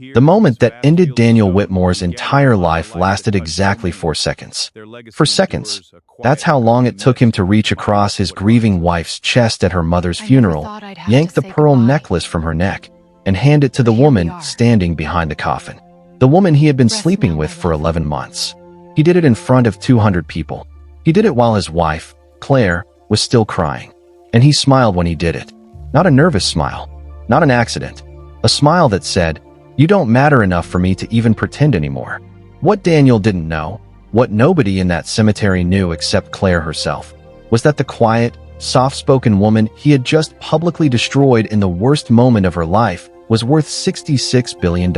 The moment that ended Daniel Whitmore's entire life lasted exactly 4 seconds. For seconds, that's how long it took him to reach across his grieving wife's chest at her mother's funeral, yank the pearl necklace from her neck, and hand it to the woman standing behind the coffin. The woman he had been sleeping with for 11 months. He did it in front of 200 people. He did it while his wife, Claire, was still crying. And he smiled when he did it. Not a nervous smile. Not an accident. A smile that said, "You don't matter enough for me to even pretend anymore." What Daniel didn't know, what nobody in that cemetery knew except Claire herself, was that the quiet, soft-spoken woman he had just publicly destroyed in the worst moment of her life was worth $66 billion.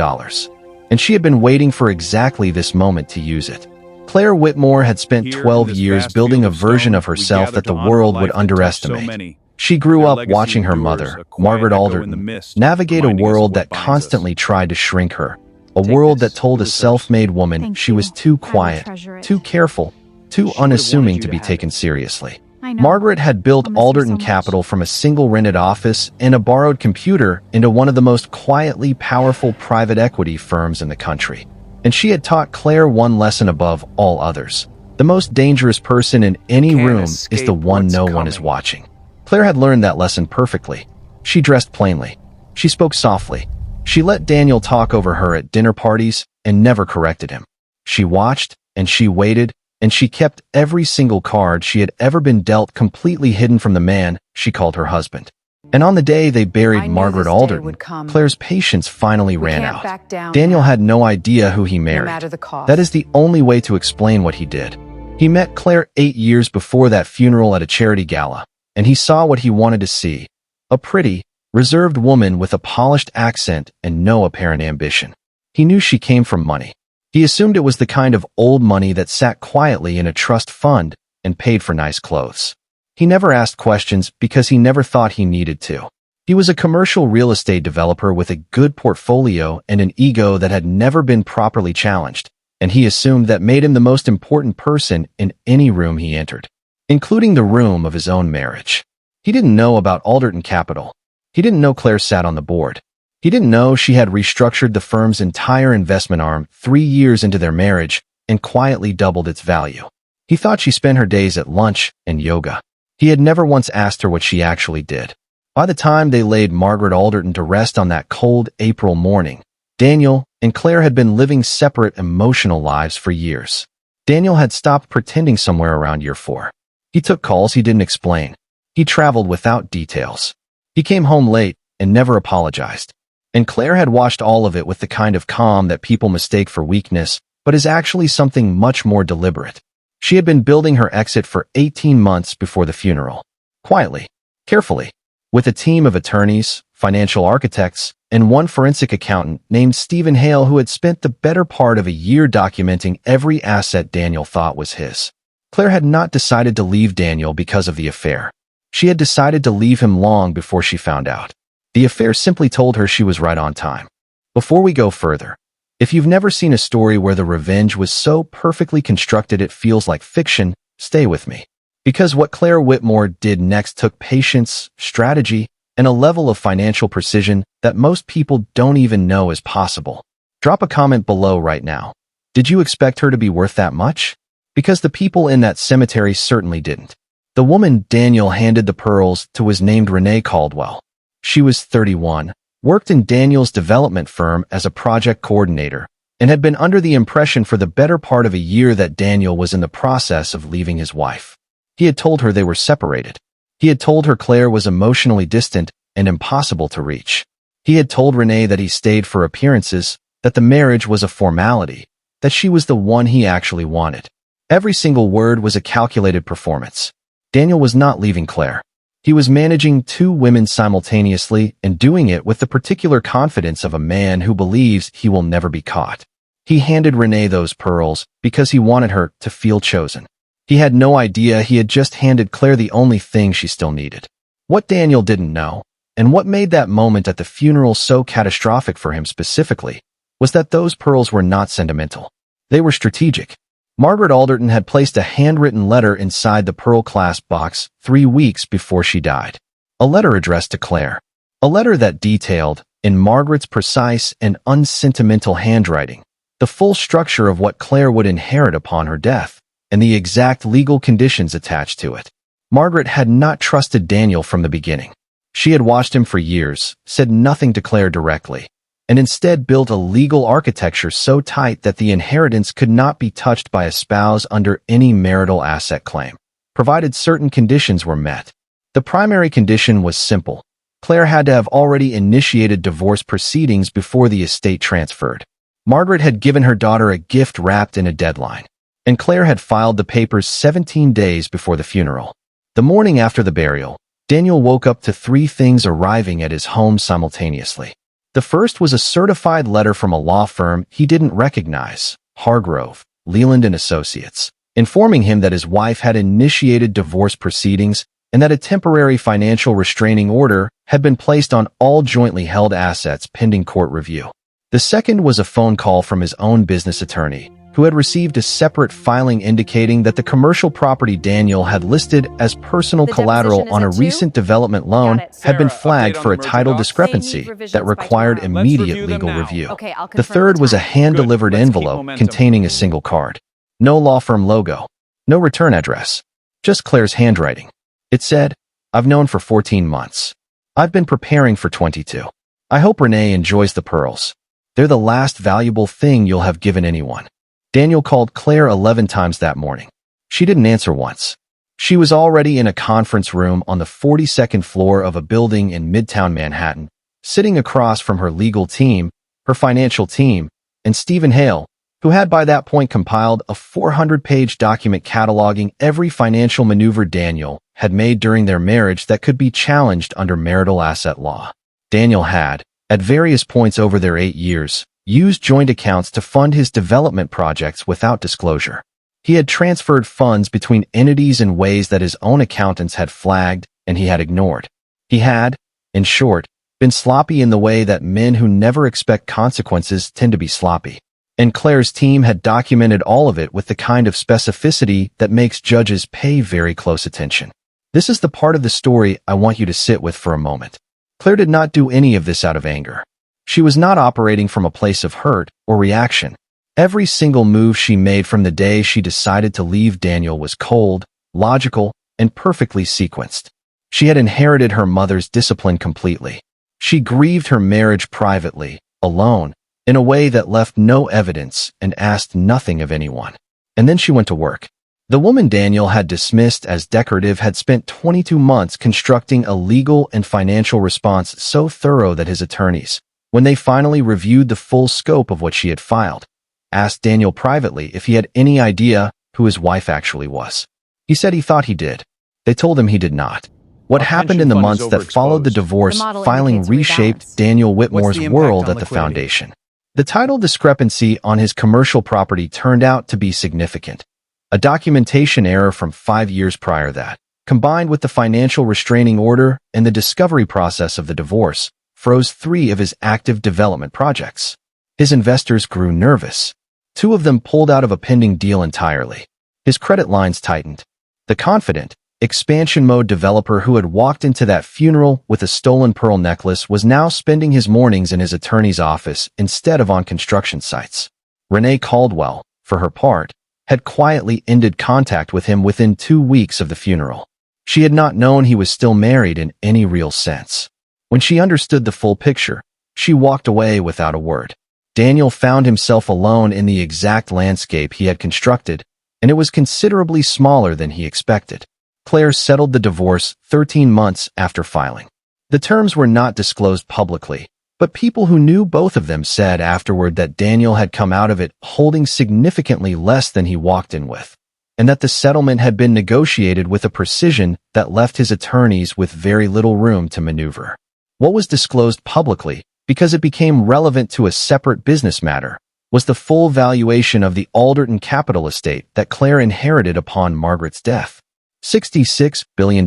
And she had been waiting for exactly this moment to use it. Claire Whitmore had spent 12 years building a version of herself that the world would underestimate. She grew up watching her mother, Margaret Alderton, navigate a world that constantly tried to shrink her, a world that told a self-made woman she was too quiet, too careful, too unassuming to be taken seriously. Margaret had built Alderton Capital from a single rented office and a borrowed computer into one of the most quietly powerful private equity firms in the country. And she had taught Claire one lesson above all others. The most dangerous person in any room is the one no one is watching. Claire had learned that lesson perfectly. She dressed plainly. She spoke softly. She let Daniel talk over her at dinner parties and never corrected him. She watched, and she waited, and she kept every single card she had ever been dealt completely hidden from the man she called her husband. And on the day they buried Margaret Alderton, Claire's patience finally ran out. Daniel had no idea who he married. That is the only way to explain what he did. He met Claire 8 years before that funeral at a charity gala, and he saw what he wanted to see. A pretty, reserved woman with a polished accent and no apparent ambition. He knew she came from money. He assumed it was the kind of old money that sat quietly in a trust fund and paid for nice clothes. He never asked questions because he never thought he needed to. He was a commercial real estate developer with a good portfolio and an ego that had never been properly challenged, and he assumed that made him the most important person in any room he entered, including the room of his own marriage. He didn't know about Alderton Capital. He didn't know Claire sat on the board. He didn't know she had restructured the firm's entire investment arm 3 years into their marriage and quietly doubled its value. He thought she spent her days at lunch and yoga. He had never once asked her what she actually did. By the time they laid Margaret Alderton to rest on that cold April morning, Daniel and Claire had been living separate emotional lives for years. Daniel had stopped pretending somewhere around year 4. He took calls he didn't explain. He traveled without details. He came home late and never apologized. And Claire had watched all of it with the kind of calm that people mistake for weakness, but is actually something much more deliberate. She had been building her exit for 18 months before the funeral. Quietly, carefully, with a team of attorneys, financial architects, and one forensic accountant named Stephen Hale who had spent the better part of a year documenting every asset Daniel thought was his. Claire had not decided to leave Daniel because of the affair. She had decided to leave him long before she found out. The affair simply told her she was right on time. Before we go further, if you've never seen a story where the revenge was so perfectly constructed it feels like fiction, stay with me. Because what Claire Whitmore did next took patience, strategy, and a level of financial precision that most people don't even know is possible. Drop a comment below right now. Did you expect her to be worth that much? Because the people in that cemetery certainly didn't. The woman Daniel handed the pearls to was named Renee Caldwell. She was 31, worked in Daniel's development firm as a project coordinator, and had been under the impression for the better part of a year that Daniel was in the process of leaving his wife. He had told her they were separated. He had told her Claire was emotionally distant and impossible to reach. He had told Renee that he stayed for appearances, that the marriage was a formality, that she was the one he actually wanted. Every single word was a calculated performance. Daniel was not leaving Claire. He was managing 2 women simultaneously and doing it with the particular confidence of a man who believes he will never be caught. He handed Renee those pearls because he wanted her to feel chosen. He had no idea he had just handed Claire the only thing she still needed. What Daniel didn't know, and what made that moment at the funeral so catastrophic for him specifically, was that those pearls were not sentimental. They were strategic. Margaret Alderton had placed a handwritten letter inside the pearl clasp box 3 weeks before she died. A letter addressed to Claire. A letter that detailed, in Margaret's precise and unsentimental handwriting, the full structure of what Claire would inherit upon her death, and the exact legal conditions attached to it. Margaret had not trusted Daniel from the beginning. She had watched him for years, said nothing to Claire directly, and instead built a legal architecture so tight that the inheritance could not be touched by a spouse under any marital asset claim, provided certain conditions were met. The primary condition was simple. Claire had to have already initiated divorce proceedings before the estate transferred. Margaret had given her daughter a gift wrapped in a deadline, and Claire had filed the papers 17 days before the funeral. The morning after the burial, Daniel woke up to 3 things arriving at his home simultaneously. The first was a certified letter from a law firm he didn't recognize, Hargrove, Leland & Associates, informing him that his wife had initiated divorce proceedings and that a temporary financial restraining order had been placed on all jointly held assets pending court review. The second was a phone call from his own business attorney, who had received a separate filing indicating that the commercial property Daniel had listed as personal collateral on a recent development loan had been flagged for a title discrepancy that required immediate legal review. The third was a hand-delivered envelope containing a single card. No law firm logo, no return address, just Claire's handwriting. It said, "I've known for 14 months. I've been preparing for 22. I hope Renee enjoys the pearls. They're the last valuable thing you'll have given anyone." Daniel called Claire 11 times that morning. She didn't answer once. She was already in a conference room on the 42nd floor of a building in Midtown Manhattan, sitting across from her legal team, her financial team, and Stephen Hale, who had by that point compiled a 400-page document cataloging every financial maneuver Daniel had made during their marriage that could be challenged under marital asset law. Daniel had, at various points over their 8 years, used joint accounts to fund his development projects without disclosure. He had transferred funds between entities in ways that his own accountants had flagged and he had ignored. He had, in short, been sloppy in the way that men who never expect consequences tend to be sloppy. And Claire's team had documented all of it with the kind of specificity that makes judges pay very close attention. This is the part of the story I want you to sit with for a moment. Claire did not do any of this out of anger. She was not operating from a place of hurt or reaction. Every single move she made from the day she decided to leave Daniel was cold, logical, and perfectly sequenced. She had inherited her mother's discipline completely. She grieved her marriage privately, alone, in a way that left no evidence and asked nothing of anyone. And then she went to work. The woman Daniel had dismissed as decorative had spent 22 months constructing a legal and financial response so thorough that his attorneys, when they finally reviewed the full scope of what she had filed, asked Daniel privately if he had any idea who his wife actually was. He said he thought he did. They told him he did not. What happened in the months that followed the divorce filing reshaped Daniel Whitmore's world at the foundation. The title discrepancy on his commercial property turned out to be significant. A documentation error from 5 years prior that, combined with the financial restraining order and the discovery process of the divorce, froze 3 of his active development projects. His investors grew nervous. 2 of them pulled out of a pending deal entirely. His credit lines tightened. The confident, expansion mode developer who had walked into that funeral with a stolen pearl necklace was now spending his mornings in his attorney's office instead of on construction sites. Renee Caldwell, for her part, had quietly ended contact with him within 2 weeks of the funeral. She had not known he was still married in any real sense. When she understood the full picture, she walked away without a word. Daniel found himself alone in the exact landscape he had constructed, and it was considerably smaller than he expected. Claire settled the divorce 13 months after filing. The terms were not disclosed publicly, but people who knew both of them said afterward that Daniel had come out of it holding significantly less than he walked in with, and that the settlement had been negotiated with a precision that left his attorneys with very little room to maneuver. What was disclosed publicly, because it became relevant to a separate business matter, was the full valuation of the Alderton Capital estate that Claire inherited upon Margaret's death. $66 billion.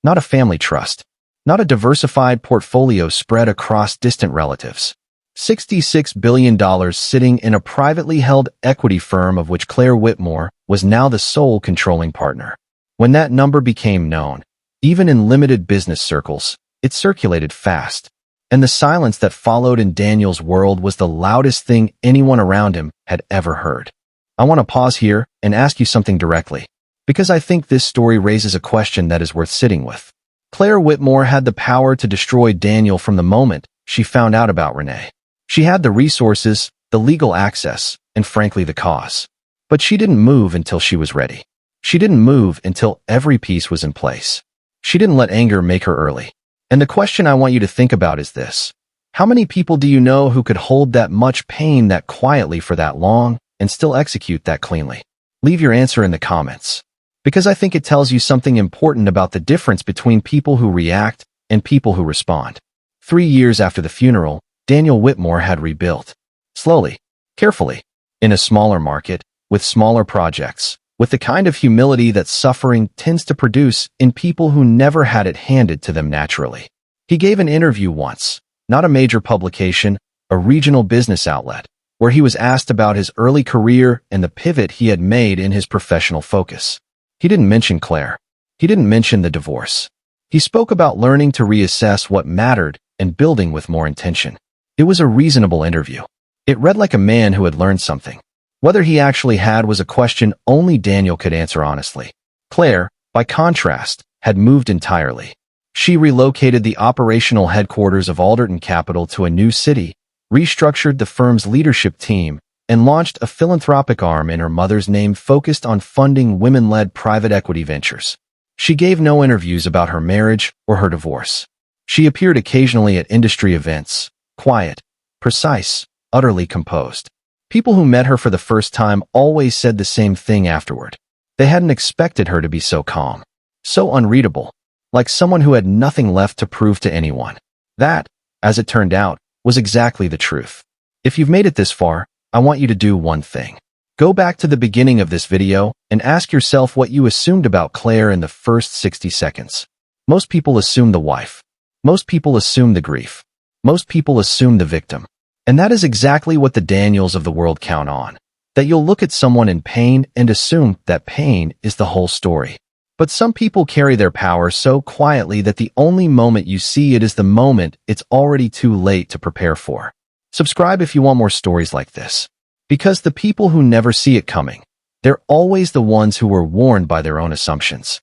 Not a family trust. Not a diversified portfolio spread across distant relatives. $66 billion sitting in a privately held equity firm of which Claire Whitmore was now the sole controlling partner. When that number became known, even in limited business circles, it circulated fast. And the silence that followed in Daniel's world was the loudest thing anyone around him had ever heard. I want to pause here and ask you something directly, because I think this story raises a question that is worth sitting with. Claire Whitmore had the power to destroy Daniel from the moment she found out about Renee. She had the resources, the legal access, and frankly the cause. But she didn't move until she was ready. She didn't move until every piece was in place. She didn't let anger make her early. And the question I want you to think about is this. How many people do you know who could hold that much pain that quietly for that long and still execute that cleanly? Leave your answer in the comments, because I think it tells you something important about the difference between people who react and people who respond. 3 years after the funeral, Daniel Whitmore had rebuilt. Slowly, carefully, in a smaller market, with smaller projects, with the kind of humility that suffering tends to produce in people who never had it handed to them naturally. He gave an interview once, not a major publication, a regional business outlet, where he was asked about his early career and the pivot he had made in his professional focus. He didn't mention Claire. He didn't mention the divorce. He spoke about learning to reassess what mattered and building with more intention. It was a reasonable interview. It read like a man who had learned something. Whether he actually had was a question only Daniel could answer honestly. Claire, by contrast, had moved entirely. She relocated the operational headquarters of Alderton Capital to a new city, restructured the firm's leadership team, and launched a philanthropic arm in her mother's name focused on funding women-led private equity ventures. She gave no interviews about her marriage or her divorce. She appeared occasionally at industry events, quiet, precise, utterly composed. People who met her for the first time always said the same thing afterward. They hadn't expected her to be so calm, so unreadable, like someone who had nothing left to prove to anyone. That, as it turned out, was exactly the truth. If you've made it this far, I want you to do one thing. Go back to the beginning of this video and ask yourself what you assumed about Claire in the first 60 seconds. Most people assume the wife. Most people assume the grief. Most people assume the victim. And that is exactly what the Daniels of the world count on. That you'll look at someone in pain and assume that pain is the whole story. But some people carry their power so quietly that the only moment you see it is the moment it's already too late to prepare for. Subscribe if you want more stories like this. Because the people who never see it coming, they're always the ones who were warned by their own assumptions.